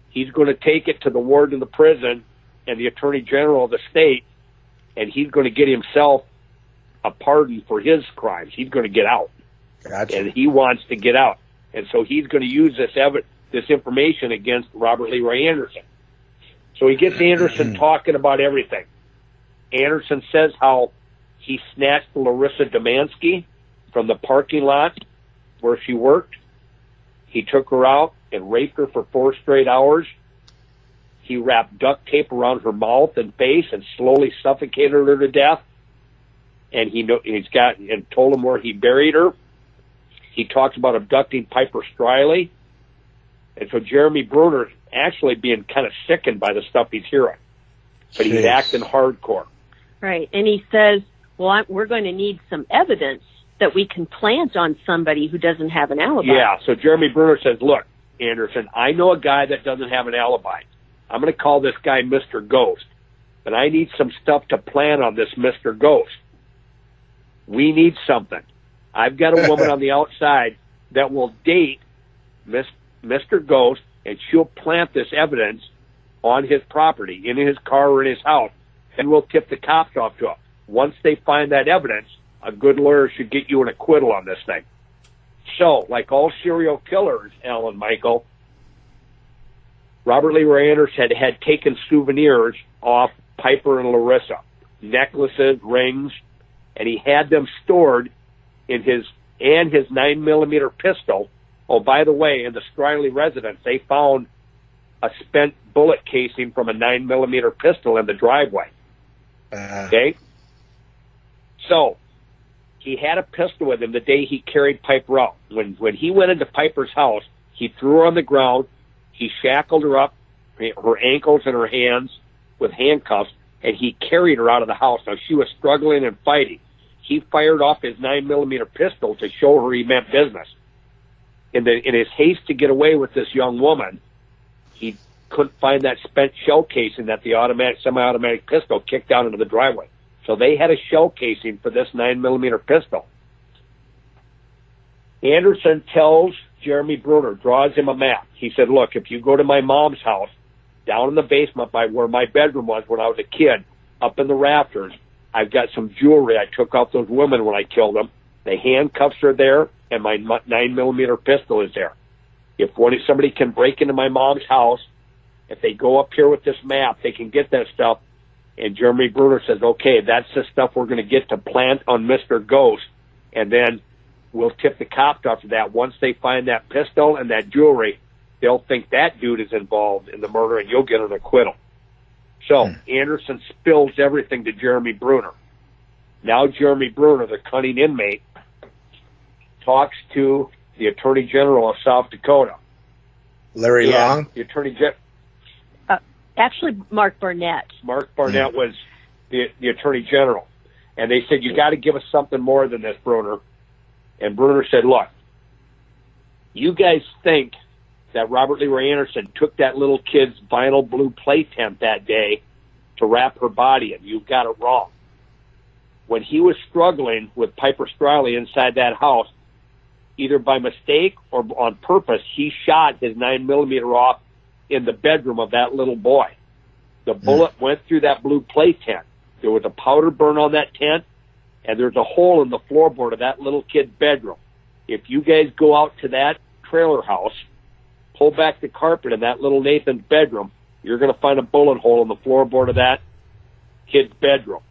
he's going to take it to the warden of the prison and the attorney general of the state, and he's going to get himself a pardon for his crimes. He's going to get out. Gotcha. And he wants to get out. And so he's going to use this information against Robert Leroy Anderson. So he gets Anderson talking about everything. Anderson says how he snatched Larissa Demansky from the parking lot where she worked. He took her out and raped her for 4 straight hours. He wrapped duct tape around her mouth and face and slowly suffocated her to death. And he's told him where he buried her. He talks about abducting Piper Streyle. And so Jeremy Bruner's actually being kind of sickened by the stuff he's hearing. But he's acting hardcore. Right. And he says, well, we're going to need some evidence that we can plant on somebody who doesn't have an alibi. Yeah, so Jeremy Bruner says, look, Anderson, I know a guy that doesn't have an alibi. I'm going to call this guy Mr. Ghost. But I need some stuff to plant on this Mr. Ghost. We need something. I've got a woman on the outside that will date Mr. Ghost, and she'll plant this evidence on his property, in his car or in his house, and we'll tip the cops off to him. Once they find that evidence, a good lawyer should get you an acquittal on this thing. So, like all serial killers, Alan Michael, Robert Leroy Anderson had taken souvenirs off Piper and Larissa, necklaces, rings, and he had them stored in his 9mm pistol. Oh, by the way, in the Striley residence, they found a spent bullet casing from a 9mm pistol in the driveway. Okay? So, he had a pistol with him the day he carried Piper out. When he went into Piper's house, he threw her on the ground, he shackled her up, her ankles and her hands with handcuffs, and he carried her out of the house. Now, she was struggling and fighting. He fired off his 9mm pistol to show her he meant business. In his haste to get away with this young woman, he couldn't find that spent shell casing that the semi-automatic pistol kicked out into the driveway. So they had a shell casing for this 9mm pistol. Anderson tells Jeremy Bruner, draws him a map. He said, look, if you go to my mom's house, down in the basement by where my bedroom was when I was a kid, up in the rafters, I've got some jewelry. I took off those women when I killed them. The handcuffs are there, and my 9mm pistol is there. If somebody can break into my mom's house, if they go up here with this map, they can get that stuff. And Jeremy Bruner says, okay, that's the stuff we're going to get to plant on Mr. Ghost, and then we'll tip the cops off of that. Once they find that pistol and that jewelry, they'll think that dude is involved in the murder, and you'll get an acquittal. So Anderson spills everything to Jeremy Bruner. Now Jeremy Bruner, the cunning inmate, talks to the Attorney General of South Dakota. Larry Long? The Attorney General. Actually, Mark Barnett. Mark Barnett was the Attorney General. And they said, you got to give us something more than this, Bruner. And Bruner said, look, you guys think that Robert Leroy Anderson took that little kid's vinyl blue play tent that day to wrap her body in. You've got it wrong. When he was struggling with Piper Streyle inside that house, either by mistake or on purpose, he shot his 9mm off in the bedroom of that little boy. The bullet went through that blue play tent. There was a powder burn on that tent, and there's a hole in the floorboard of that little kid's bedroom. If you guys go out to that trailer house, pull back the carpet in that little Nathan's bedroom, you're going to find a bullet hole in the floorboard of that kid's bedroom.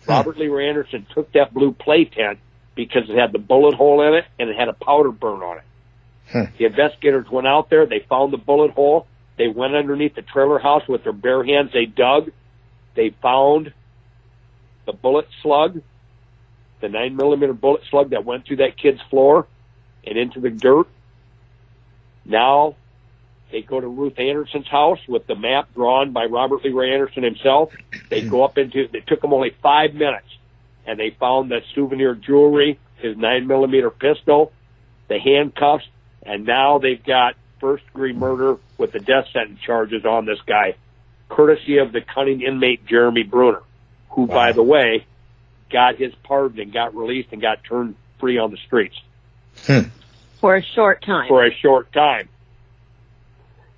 Robert Leroy Anderson took that blue play tent because it had the bullet hole in it and it had a powder burn on it. The investigators went out there. They found the bullet hole. They went underneath the trailer house with their bare hands. They dug. They found the bullet slug, the 9mm bullet slug that went through that kid's floor and into the dirt. Now they go to Ruth Anderson's house with the map drawn by Robert Leroy Anderson himself. They go up into, it took them only 5 minutes, and they found that souvenir jewelry, his 9mm pistol, the handcuffs, and now they've got first-degree murder with the death sentence charges on this guy, courtesy of the cunning inmate Jeremy Bruner, who, by the way, got his pardon and got released and got turned free on the streets. For a short time. For a short time.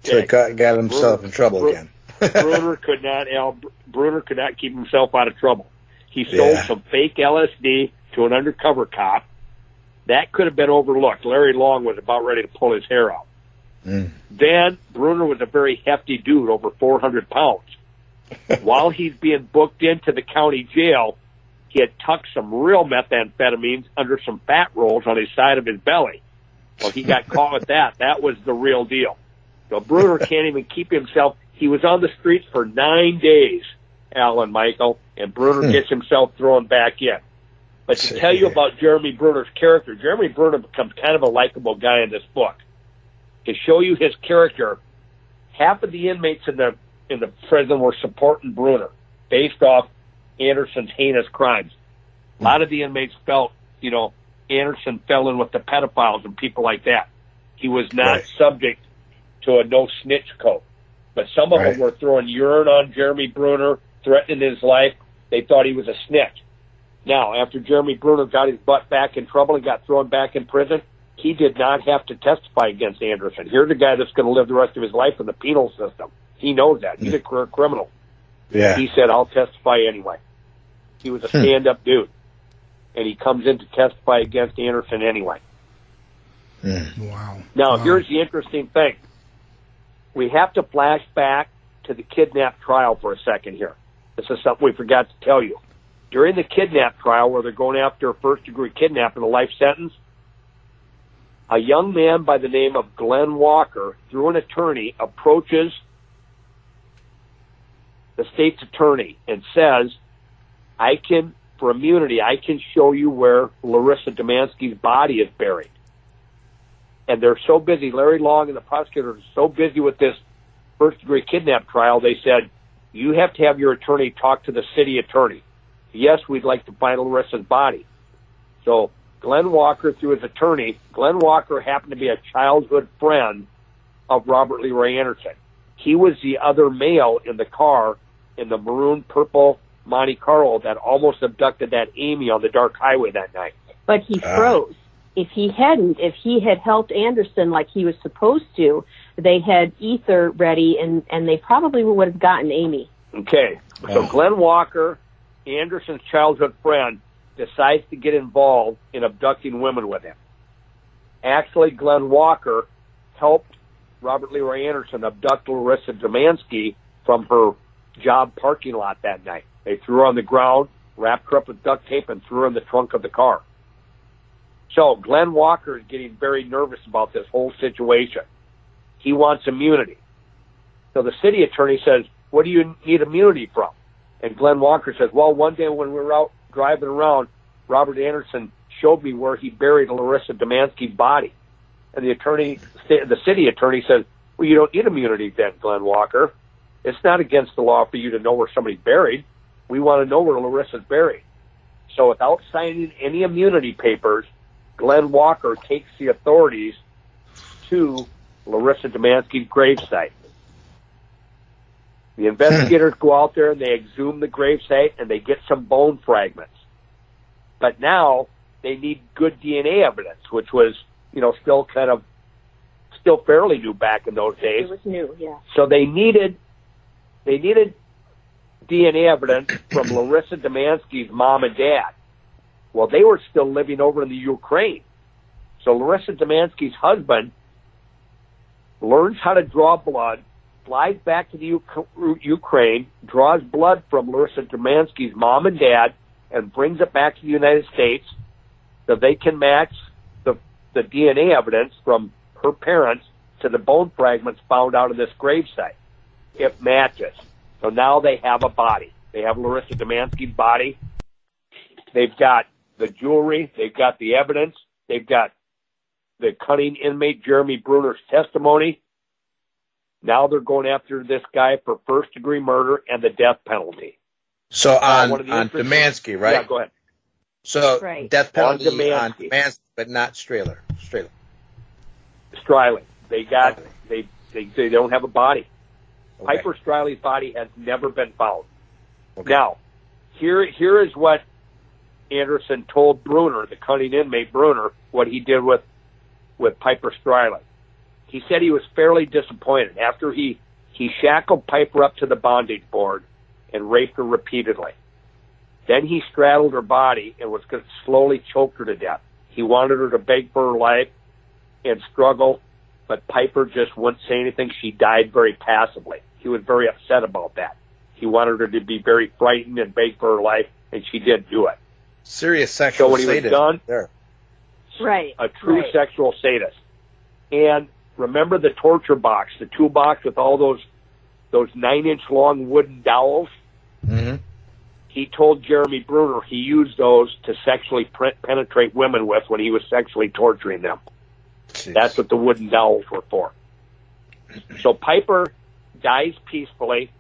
So he got himself in trouble again. Bruner could not keep himself out of trouble. He sold some fake LSD to an undercover cop. That could have been overlooked. Larry Long was about ready to pull his hair out. Then Bruner was a very hefty dude, over 400 pounds. While he's being booked into the county jail, he had tucked some real methamphetamines under some fat rolls on his side of his belly. Well, he got caught with that. That was the real deal. So Bruner can't even keep himself. He was on the streets for 9 days, Alan Michael, and Bruner gets himself thrown back in. But to tell you about Jeremy Bruner's character, Jeremy Bruner becomes kind of a likable guy in this book. To show you his character, half of the inmates in the prison were supporting Bruner based off Anderson's heinous crimes. A lot of the inmates felt, Anderson fell in with the pedophiles and people like that. He was not subject to a no-snitch code. But some of them were throwing urine on Jeremy Bruner, threatening his life. They thought he was a snitch. Now, after Jeremy Bruner got his butt back in trouble and got thrown back in prison, he did not have to testify against Anderson. Here's a guy that's going to live the rest of his life in the penal system. He knows that. He's a career criminal. Yeah. He said, I'll testify anyway. He was a stand-up dude. And he comes in to testify against Anderson anyway. Wow. Now, here's the interesting thing. We have to flash back to the kidnap trial for a second here. This is something we forgot to tell you. During the kidnap trial, where they're going after a first-degree kidnap and a life sentence, a young man by the name of Glenn Walker, through an attorney, approaches the state's attorney and says, for immunity, I can show you where Larissa Demansky's body is buried. And they're so busy, Larry Long and the prosecutor are so busy with this first-degree kidnap trial, they said, you have to have your attorney talk to the city attorney. Yes, we'd like to find Larissa's body. So Glenn Walker, through his attorney, Glenn Walker happened to be a childhood friend of Robert Leroy Anderson. He was the other male in the car in the maroon purple Monte Carlo that almost abducted that Amy on the dark highway that night. But he froze. If he had helped Anderson like he was supposed to, they had ether ready, and they probably would have gotten Amy. Okay, so Glenn Walker, Anderson's childhood friend, decides to get involved in abducting women with him. Actually, Glenn Walker helped Robert Leroy Anderson abduct Larissa Demansky from her job parking lot that night. They threw her on the ground, wrapped her up with duct tape, and threw her in the trunk of the car. So Glenn Walker is getting very nervous about this whole situation. He wants immunity. So the city attorney says, what do you need immunity from? And Glenn Walker says, well, one day when we were out driving around, Robert Anderson showed me where he buried Larissa Demansky's body. And the city attorney says, well, you don't need immunity then, Glenn Walker. It's not against the law for you to know where somebody's buried. We want to know where Larissa's buried. So without signing any immunity papers, Glenn Walker takes the authorities to Larissa Demansky's gravesite. The investigators go out there and they exhume the gravesite and they get some bone fragments. But now they need good DNA evidence, which was, still fairly new back in those days. It was new, yeah. So they needed DNA evidence from Larissa Demansky's mom and dad. Well, they were still living over in the Ukraine. So Larissa Demansky's husband learns how to draw blood, flies back to the Ukraine, draws blood from Larissa Demansky's mom and dad, and brings it back to the United States so they can match the DNA evidence from her parents to the bone fragments found out of this gravesite. It matches. So now they have a body. They have Larissa Demansky's body. They've got the jewelry. They've got the evidence. They've got the cunning inmate Jeremy Bruner's testimony. Now they're going after this guy for first-degree murder and the death penalty. So on Demansky, right? Yeah, go ahead. So right. Death penalty on Demansky, but not Strayler. Striley. They don't have a body. Okay. Piper Streyley's body has never been found. Okay. Now, here is what Anderson told Bruner, the cunning inmate Bruner, what he did with Piper Streyle. He said he was fairly disappointed after he shackled Piper up to the bondage board and raped her repeatedly. Then he straddled her body and was going to slowly choke her to death. He wanted her to beg for her life and struggle, but Piper just wouldn't say anything. She died very passively. He was very upset about that. He wanted her to be very frightened and beg for her life, and she did do it. Serious sexual sadist. So when he was done, there. Right. A true sexual sadist. And remember the torture box, the toolbox with all those 9-inch long wooden dowels? Mm-hmm. He told Jeremy Bruner he used those to sexually penetrate women with when he was sexually torturing them. Jeez. That's what the wooden dowels were for. So Piper dies peacefully.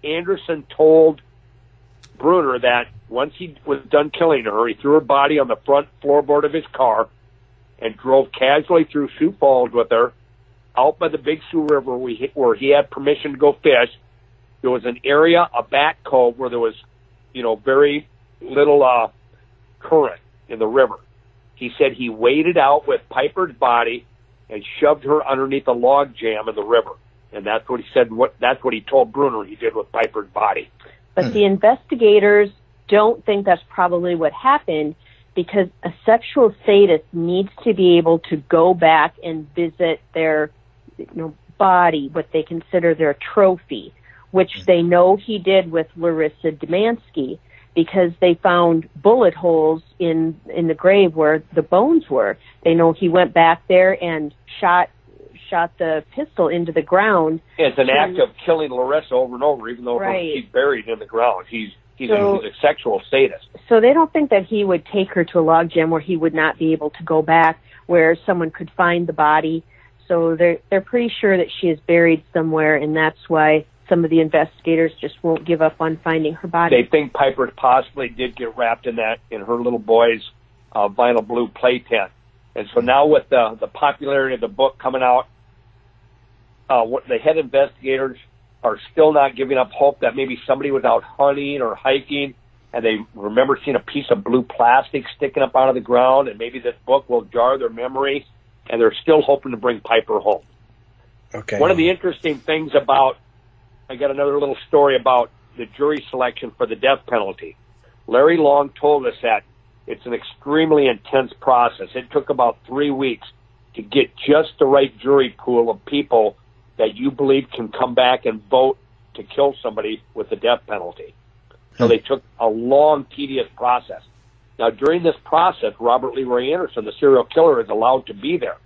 Anderson told Bruner that once he was done killing her, he threw her body on the front floorboard of his car and drove casually through Sioux Falls with her, out by the Big Sioux River where he had permission to go fish. There was an area, a back cove, where there was, very little current in the river. He said he waded out with Piper's body and shoved her underneath a log jam in the river. And that's what he said. That's what he told Bruner he did with Piper's body. But the investigators don't think that's probably what happened, because a sexual sadist needs to be able to go back and visit their body, what they consider their trophy, which they know he did with Larissa Demansky, because they found bullet holes in the grave where the bones were. They know he went back there and shot the pistol into the ground. It's an act of killing Larissa over and over, even though she's buried in the ground. He's a sexual sadist. So they don't think that he would take her to a log jam where he would not be able to go back, where someone could find the body. So they're pretty sure that she is buried somewhere, and that's why some of the investigators just won't give up on finding her body. They think Piper possibly did get wrapped in her little boy's vinyl blue play tent. And so now with the popularity of the book coming out, what the head investigators are still not giving up hope that maybe somebody was out hunting or hiking and they remember seeing a piece of blue plastic sticking up out of the ground, and maybe this book will jar their memory, and they're still hoping to bring Piper home. Okay. One of the interesting things I got another little story about the jury selection for the death penalty. Larry Long told us that it's an extremely intense process. It took about 3 weeks to get just the right jury pool of people that you believe can come back and vote to kill somebody with the death penalty. So they took a long, tedious process. Now, during this process, Robert Leroy Anderson, the serial killer, is allowed to be there.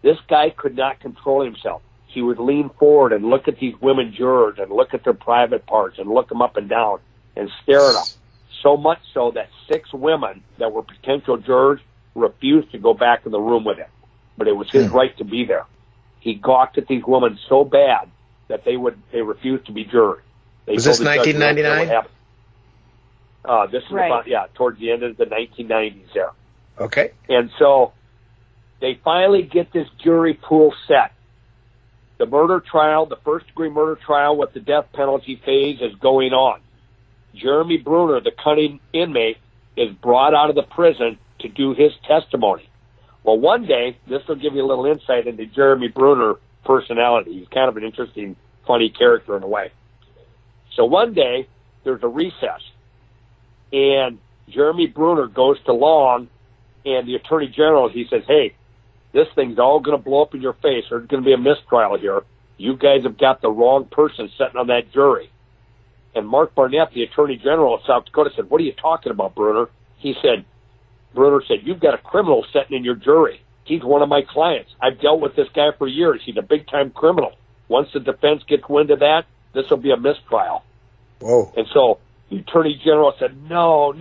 This guy could not control himself. He would lean forward and look at these women jurors and look at their private parts and look them up and down and stare at them. So much so that 6 women that were potential jurors refused to go back in the room with him. But it was his right to be there. He gawked at these women so bad that they refused to be jurors. Was this 1999? This is right. towards the end of the 1990s there. Okay. And so they finally get this jury pool set. The murder trial, the first-degree murder trial with the death penalty phase is going on. Jeremy Bruno, the cunning inmate, is brought out of the prison to do his testimony. Well, one day, this will give you a little insight into Jeremy Bruner's personality. He's kind of an interesting, funny character in a way. So one day, there's a recess, and Jeremy Bruno goes to Long, and the Attorney General, he says, hey, this thing's all going to blow up in your face. There's going to be a mistrial here. You guys have got the wrong person sitting on that jury. And Mark Barnett, the Attorney General of South Dakota, said, what are you talking about, Bruner? Bruner said, you've got a criminal sitting in your jury. He's one of my clients. I've dealt with this guy for years. He's a big-time criminal. Once the defense gets wind of that, this will be a mistrial. Whoa. And so the Attorney General said, no,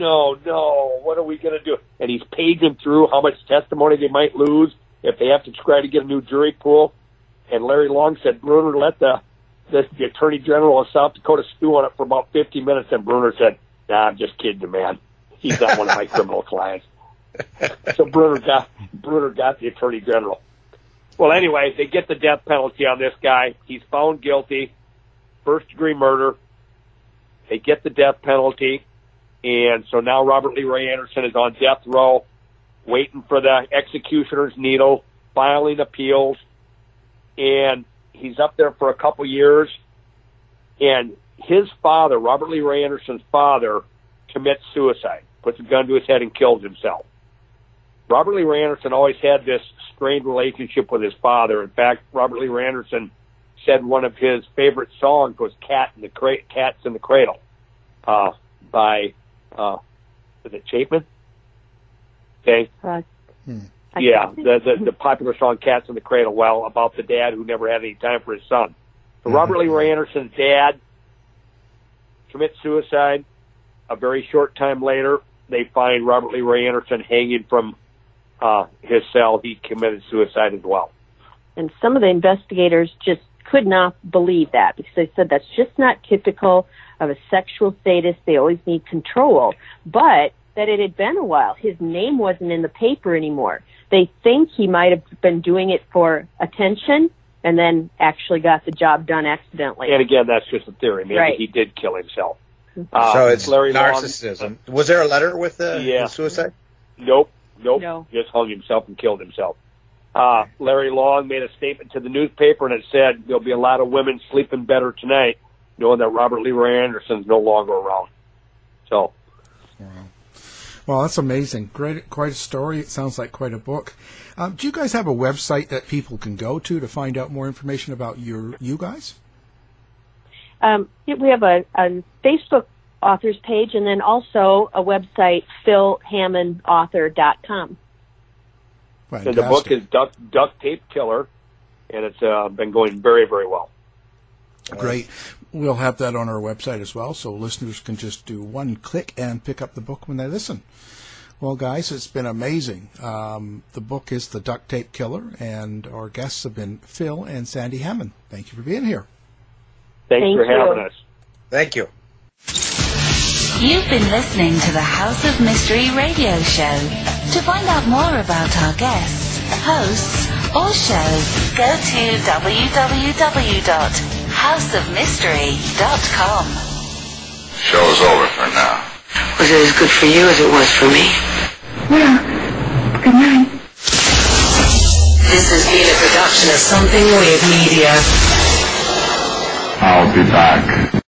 what are we going to do? And he's paging through how much testimony they might lose if they have to try to get a new jury pool. And Larry Long said, Bruner, let the Attorney General of South Dakota stew on it for about 50 minutes. And Bruner said, nah, I'm just kidding you, man. He's not one of my criminal clients. So Bruner got the Attorney General. Well, anyway, they get the death penalty on this guy. He's found guilty, first-degree murder. They get the death penalty. And so now Robert Leroy Anderson is on death row, waiting for the executioner's needle, filing appeals. And he's up there for a couple years. And his father, Robert Leroy Anderson's father, commits suicide, puts a gun to his head and kills himself. Robert Leroy Anderson always had this strained relationship with his father. In fact, Robert Leroy Anderson said one of his favorite songs was Cats in the Cradle by, is it Chapman? Okay. The popular song Cats in the Cradle, well, about the dad who never had any time for his son. So Robert Leroy Anderson's dad commits suicide. A very short time later, they find Robert Leroy Anderson hanging from his cell. He committed suicide as well. And some of the investigators just could not believe that because they said that's just not typical of a sexual sadist. They always need control. But that it had been a while. His name wasn't in the paper anymore. They think he might have been doing it for attention and then actually got the job done accidentally. And again, that's just a theory. Maybe he did kill himself. So it's Larry narcissism. Was there a letter with the suicide? Nope. No. Just hung himself and killed himself. Larry Long made a statement to the newspaper, and it said, there'll be a lot of women sleeping better tonight knowing that Robert Leroy Anderson's no longer around. So. Wow. Well, that's amazing. Quite a story. It sounds like quite a book. Do you guys have a website that people can go to find out more information about you guys? We have a Facebook authors page and then also a website, PHILAndSandyHAMMAN.com. And the book is Duct Tape Killer, and it's been going very, very well. Great. We'll have that on our website as well, so listeners can just do one click and pick up the book when they listen. Well, guys, it's been amazing. The book is The Duct Tape Killer, and our guests have been Phil and Sandy Hammon. Thank you for being here. Thanks for having us. Thank you. You've been listening to the House of Mystery radio show. To find out more about our guests, hosts, or shows, go to www.houseofmystery.com. Show's over for now. Was it as good for you as it was for me? Well, good night. This has been a production of Something Weird Media. I'll be back.